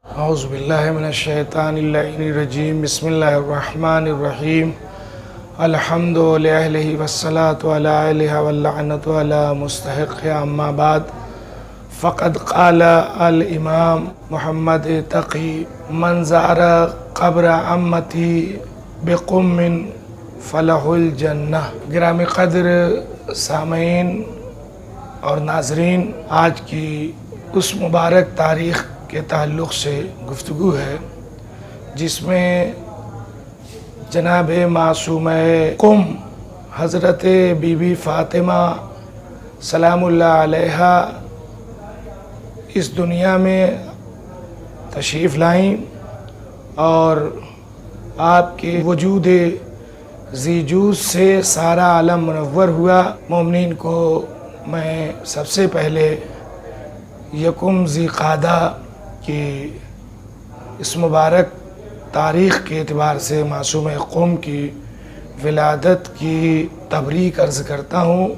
اعوذ باللہ من الشیطان اللعین الرجیم بسم اللہ الرحمن الرحیم الحمد للہ والصلاة علی الہ واللعنۃ علی مستحق اما بعد فقد قال الامام محمد تقی من زار قبر عمتی بقم فلہ الجنہ۔ گرامی قدر سامعین اور ناظرین، آج کی اس مبارک تاریخ کے تعلق سے گفتگو ہے جس میں جناب معصومہ قم حضرت بی بی فاطمہ سلام اللہ علیہا اس دنیا میں تشریف لائیں اور آپ کے وجود ذی جوز سے سارا عالم منور ہوا۔ مومنین کو میں سب سے پہلے یکم ذی قعدہ کی اس مبارک تاریخ کے اعتبار سے معصومہ قم کی ولادت کی تبریک عرض کرتا ہوں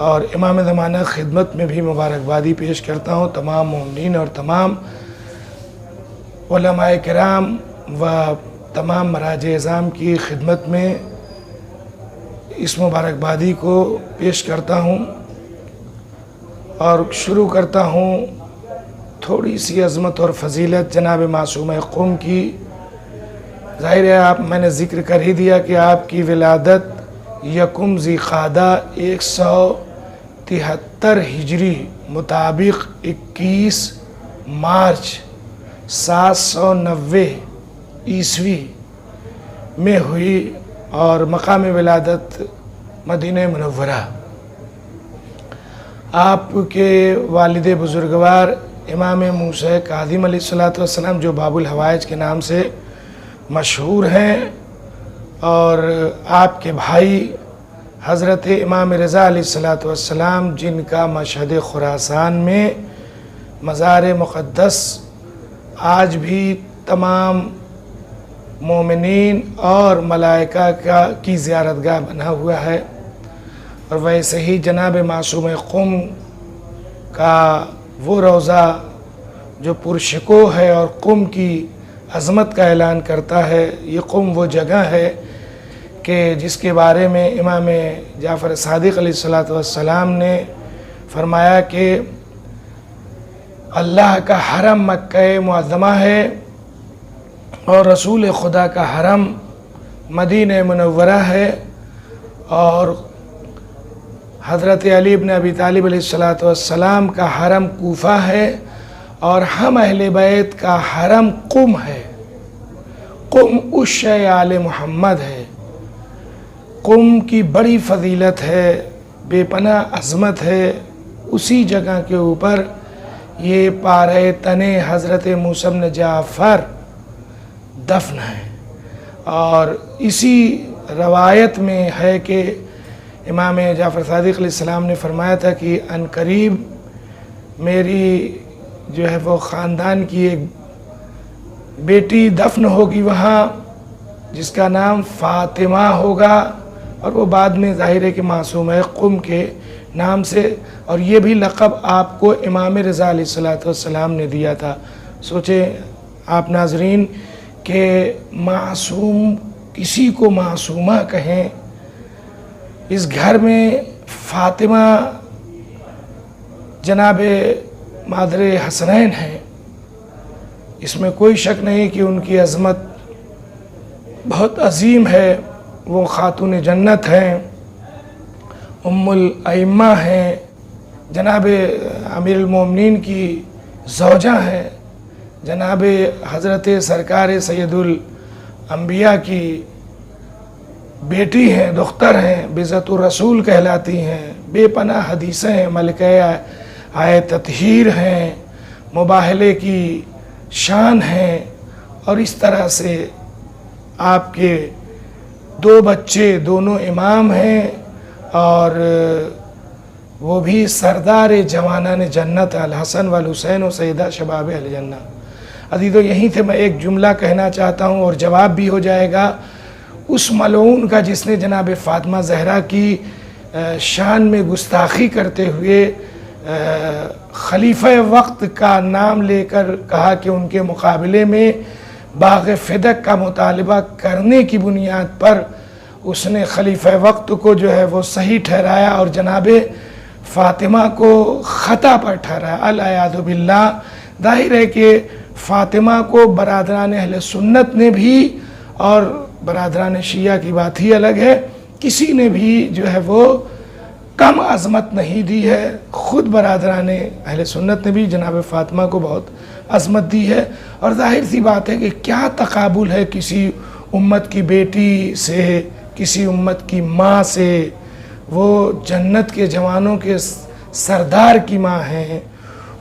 اور امام زمانہ خدمت میں بھی مبارکبادی پیش کرتا ہوں تمام مومنین اور تمام علماء کرام و تمام مراجع اعظام کی خدمت میں اس مبارکبادی کو پیش کرتا ہوں اور شروع کرتا ہوں تھوڑی سی عظمت اور فضیلت جناب معصومہ قم کی۔ ظاہر ہے میں نے ذکر کر ہی دیا کہ آپ کی ولادت یکم ذی قعدہ 173 ہجری مطابق 21 مارچ 790 عیسوی میں ہوئی اور مقام ولادت مدینہ منورہ۔ آپ کے والد بزرگوار امام موسیٰ کاظم علیہ السلام جو باب الحوائج کے نام سے مشہور ہیں، اور آپ کے بھائی حضرت امام رضا علیہ السلام جن کا مشہد خراسان میں مزار مقدس آج بھی تمام مومنین اور ملائکہ کی زیارت گاہ بنا ہوا ہے، اور ویسے ہی جناب معصومہ قم کا وہ روضہ جو پرشکو ہے اور قم کی عظمت کا اعلان کرتا ہے، یہ قم وہ جگہ ہے کہ جس کے بارے میں امام جعفر صادق علیہ السلام نے فرمایا کہ اللہ کا حرم مکہ معظمہ ہے اور رسول خدا کا حرم مدینہ منورہ ہے، اور حضرت علی بن ابی طالب علیہ السلام کا حرم کوفہ ہے، اور ہم اہل بیت کا حرم قم ہے۔ قم عش آل محمد ہے۔ قم کی بڑی فضیلت ہے، بے پناہ عظمت ہے۔ اسی جگہ کے اوپر یہ پارہ تن حضرت موسیٰ بن جعفر دفن ہے، اور اسی روایت میں ہے کہ امام جعفر صادق علیہ السلام نے فرمایا تھا کہ عنقریب میری جو ہے وہ خاندان کی ایک بیٹی دفن ہوگی وہاں جس کا نام فاطمہ ہوگا، اور وہ بعد میں ظاہر ہے کہ معصومہ قم کے نام سے، اور یہ بھی لقب آپ کو امام رضا علیہ السلام نے دیا تھا۔ سوچیں آپ ناظرین کہ معصوم کسی کو معصومہ کہیں، اس گھر میں فاطمہ جناب مادر حسنین ہیں، اس میں کوئی شک نہیں کہ ان کی عظمت بہت عظیم ہے۔ وہ خاتون جنت ہیں، ام الائمہ ہیں، جناب امیر المومنین کی زوجہ ہیں، جناب حضرت سرکار سید الانبیاء کی بیٹی ہیں، دختر ہیں، بذات الرسول کہلاتی ہیں، بے پناہ حدیثیں ہیں، ملکہ آئے تطہیر ہیں، مباہلے کی شان ہیں، اور اس طرح سے آپ کے 2 بچے دونوں امام ہیں، اور وہ بھی سردار جوانان جنت الحسن والحسین و سیدہ شباب اہل جنہ۔ عزیزو یہیں سے میں ایک جملہ کہنا چاہتا ہوں اور جواب بھی ہو جائے گا۔ اس ملعون کا جس نے جناب فاطمہ زہرا کی شان میں گستاخی کرتے ہوئے خلیفہ وقت کا نام لے کر کہا کہ ان کے مقابلے میں باغ فدق کا مطالبہ کرنے کی بنیاد پر اس نے خلیفہ وقت کو جو ہے وہ صحیح ٹھہرایا اور جناب فاطمہ کو خطا پر ٹھہرایا، العیاذ باللہ۔ ظاہر ہے کہ فاطمہ کو برادران اہل سنت نے بھی، اور برادران شیعہ کی بات ہی الگ ہے، کسی نے بھی جو ہے وہ کم عظمت نہیں دی ہے۔ خود برادران اہل سنت نے بھی جناب فاطمہ کو بہت عظمت دی ہے، اور ظاہر سی بات ہے کہ کیا تقابل ہے کسی امت کی بیٹی سے، کسی امت کی ماں سے۔ وہ جنت کے جوانوں کے سردار کی ماں ہیں،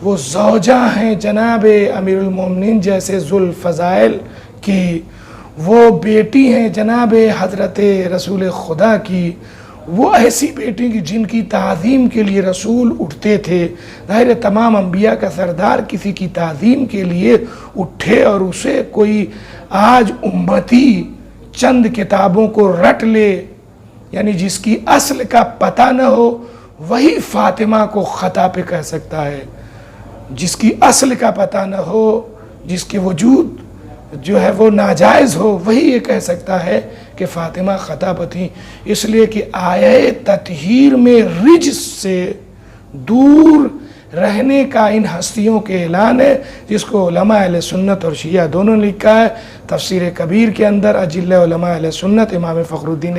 وہ زوجہ ہیں جناب امیر المومنین جیسے ذوالفضائل کی، وہ بیٹی ہیں جناب حضرت رسول خدا کی، وہ ایسی بیٹی کی جن کی تعظیم کے لیے رسول اٹھتے تھے۔ ظاہر تمام انبیاء کا سردار کسی کی تعظیم کے لیے اٹھے، اور اسے کوئی آج امتی چند کتابوں کو رٹ لے، یعنی جس کی اصل کا پتہ نہ ہو، وہی فاطمہ کو خطا پہ کہہ سکتا ہے۔ جس کی اصل کا پتہ نہ ہو، جس کے وجود جو ہے وہ ناجائز ہو، وہی یہ کہہ سکتا ہے کہ فاطمہ خطا پر تھیں۔ اس لیے کہ آیہ تطہیر میں رجس سے دور رہنے کا ان ہستیوں کے اعلان ہے، جس کو علماء اہل سنت اور شیعہ دونوں نے لکھا ہے۔ تفسیر کبیر کے اندر اجلہ علماء اہل سنت امام فخر الدین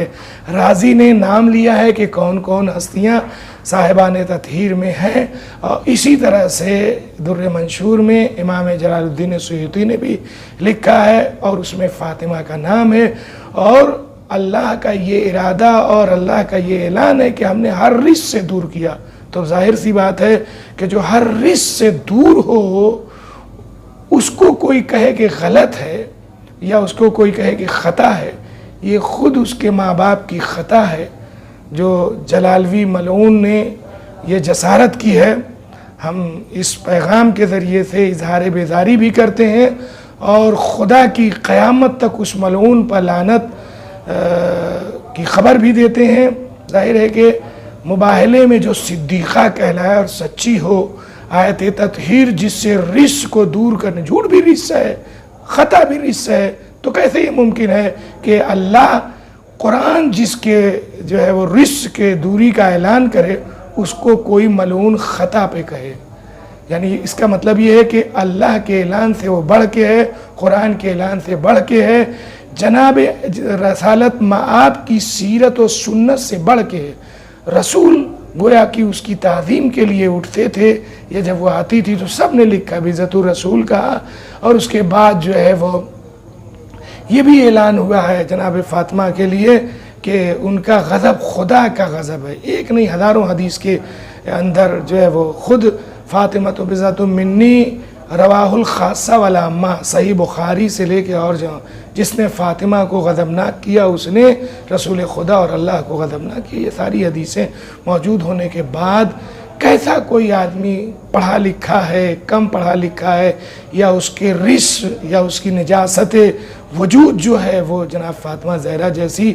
رازی نے نام لیا ہے کہ کون کون ہستیاں صاحبان تطہیر میں ہیں، اور اسی طرح سے در منشور میں امام جلال الدین سیوطی نے بھی لکھا ہے، اور اس میں فاطمہ کا نام ہے۔ اور اللہ کا یہ ارادہ اور اللہ کا یہ اعلان ہے کہ ہم نے ہر رجس سے دور کیا۔ تو ظاہر سی بات ہے کہ جو ہر رجس سے دور ہو، اس کو کوئی کہے کہ غلط ہے یا اس کو کوئی کہے کہ خطا ہے، یہ خود اس کے ماں باپ کی خطا ہے۔ جو جلالوی ملعون نے یہ جسارت کی ہے، ہم اس پیغام کے ذریعے سے اظہار بیزاری بھی کرتے ہیں، اور خدا کی قیامت تک اس ملعون پر لعنت کی خبر بھی دیتے ہیں۔ ظاہر ہے کہ مباہلے میں جو صدیقہ کہلائے اور سچی ہو، آیت تطہیر جس سے رجس کو دور کرنے، جھوٹ بھی رجس ہے، خطا بھی رجس ہے، تو کیسے یہ ممکن ہے کہ اللہ قرآن جس کے جو ہے وہ رجس کے دوری کا اعلان کرے، اس کو کوئی ملعون خطا پہ کہے؟ یعنی اس کا مطلب یہ ہے کہ اللہ کے اعلان سے وہ بڑھ کے ہے، قرآن کے اعلان سے بڑھ کے ہے، جناب رسالت مآب کی سیرت و سنت سے بڑھ کے ہے۔ رسول گویا کہ اس کی تعظیم کے لیے اٹھتے تھے، یہ جب وہ آتی تھی تو سب نے لکھا بعزت الرسول کہا، اور اس کے بعد جو ہے وہ یہ بھی اعلان ہوا ہے جناب فاطمہ کے لیے کہ ان کا غضب خدا کا غضب ہے، ایک نہیں ہزاروں حدیث کے اندر جو ہے وہ خود فاطمہ تو بضعۃ منی رواہ الخاصہ والعامہ، صحیح بخاری سے لے کے اور جہاں جس نے فاطمہ کو غضبناک کیا اس نے رسول خدا اور اللہ کو غضبناک کیا۔ یہ ساری حدیثیں موجود ہونے کے بعد کیسا کوئی آدمی پڑھا لکھا ہے، کم پڑھا لکھا ہے، یا اس کے رجس یا اس کی نجاست وجود جو ہے وہ جناب فاطمہ زہرا جیسی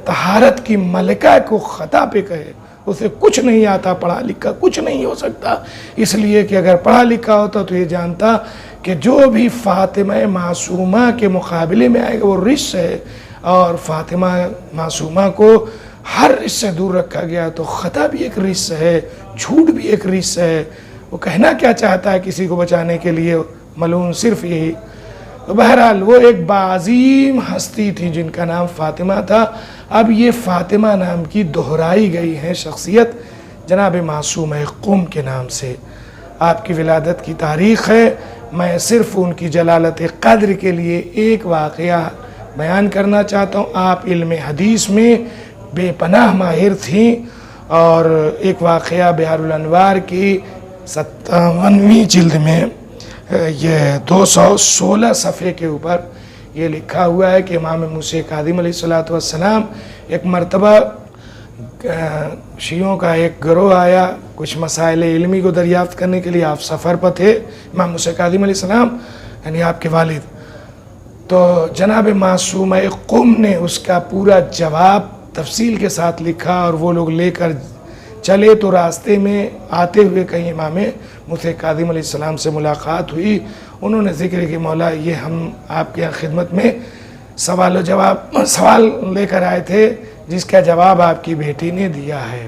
طہارت کی ملکہ کو خطا پہ کہے؟ اسے کچھ نہیں آتا، پڑھا لکھا کچھ نہیں ہو سکتا، اس لیے کہ اگر پڑھا لکھا ہوتا تو یہ جانتا کہ جو بھی فاطمہ معصومہ کے مقابلے میں آئے گا وہ رجس ہے، اور فاطمہ معصومہ کو ہر رجس سے دور رکھا گیا، تو خطا بھی ایک رجس ہے، جھوٹ بھی ایک رجس ہے۔ وہ کہنا کیا چاہتا ہے کسی کو بچانے کے لیے ملعون؟ صرف یہی۔ تو بہرحال وہ ایک بعظیم ہستی تھی جن کا نام فاطمہ تھا۔ اب یہ فاطمہ نام کی دہرائی گئی ہے شخصیت جناب معصومہ قم کے نام سے۔ آپ کی ولادت کی تاریخ ہے، میں صرف ان کی جلالت قدر کے لیے ایک واقعہ بیان کرنا چاہتا ہوں۔ آپ علم حدیث میں بے پناہ ماہر تھیں، اور ایک واقعہ بحار الانوار کی 57ویں جلد میں یہ 216 صفحے کے اوپر یہ لکھا ہوا ہے کہ امام موسیٰ کاظم علیہ السلام ایک مرتبہ شیعوں کا ایک گروہ آیا کچھ مسائل علمی کو دریافت کرنے کے لیے، آپ سفر پر تھے، امام موسیٰ کاظم علیہ السلام یعنی آپ کے والد، تو جناب معصومہ قم نے اس کا پورا جواب تفصیل کے ساتھ لکھا، اور وہ لوگ لے کر چلے تو راستے میں آتے ہوئے کہیں امام موسیٰ کاظم علیہ السلام سے ملاقات ہوئی. انہوں نے ذکر کہ مولا یہ ہم آپ کے خدمت میں سوال لے کر آئے تھے جس کا جواب آپ کی بیٹی نے دیا ہے.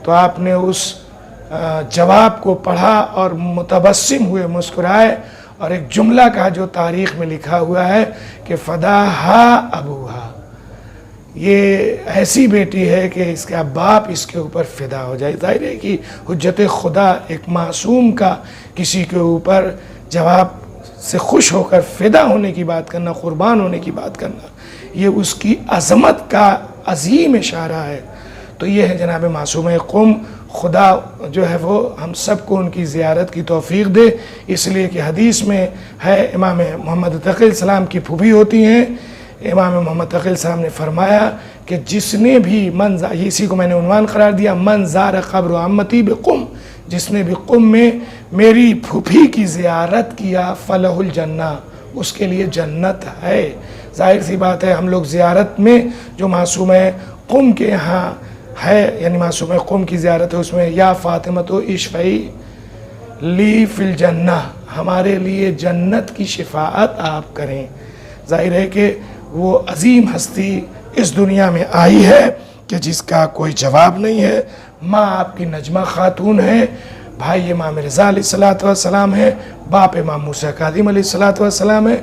تو آپ نے اس جواب کو پڑھا اور متبسم ہوئے، مسکرائے، اور ایک جملہ کا جو تاریخ میں لکھا ہوا ہے کہ فداہا ابوہا، یہ ایسی بیٹی ہے کہ اس کا باپ اس کے اوپر فدا ہو جائے. ظاہر ہے کہ حجت خدا ایک معصوم کا کسی کے اوپر جواب سے خوش ہو کر فدا ہونے کی بات کرنا، قربان ہونے کی بات کرنا، یہ اس کی عظمت کا عظیم اشارہ ہے. تو یہ ہے جناب معصومہ قم. خدا جو ہے وہ ہم سب کو ان کی زیارت کی توفیق دے، اس لیے کہ حدیث میں ہے امام محمد تقی علیہ السلام کی پھوپھی ہوتی ہیں. امام محمد تقی علیہ السلام نے فرمایا کہ جس نے بھی اسی کو میں نے عنوان قرار دیا، من زار قبر عمتی بقم، جس نے بھی قم میں میری پھوپھی کی زیارت کیا فلہ الجنہ، اس کے لیے جنت ہے. ظاہر سی بات ہے ہم لوگ زیارت میں جو معصومہ قم کے یہاں ہے، یعنی معصومہ قم کی زیارت ہے، اس میں یا فاطمہ تو اشفعی لی فی الجنہ، ہمارے لیے جنت کی شفاعت آپ کریں. ظاہر ہے کہ وہ عظیم ہستی اس دنیا میں آئی ہے کہ جس کا کوئی جواب نہیں ہے. ماں آپ کی نجمہ خاتون ہے، بھائی امام رضا علیہ السلام ہے، باپ امام موسیٰ کاظم علیہ السلام ہے.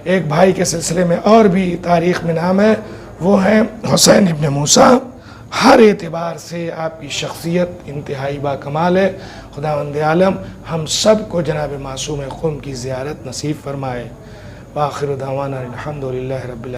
ایک بھائی کے سلسلے میں اور بھی تاریخ میں نام ہے، وہ ہیں حسین ابن موسیٰ. ہر اعتبار سے آپ کی شخصیت انتہائی با کمال ہے. خداوند عالم ہم سب کو جناب معصوم قم کی زیارت نصیب فرمائے. وآخر دعوانا الحمدللہ رب العالمین.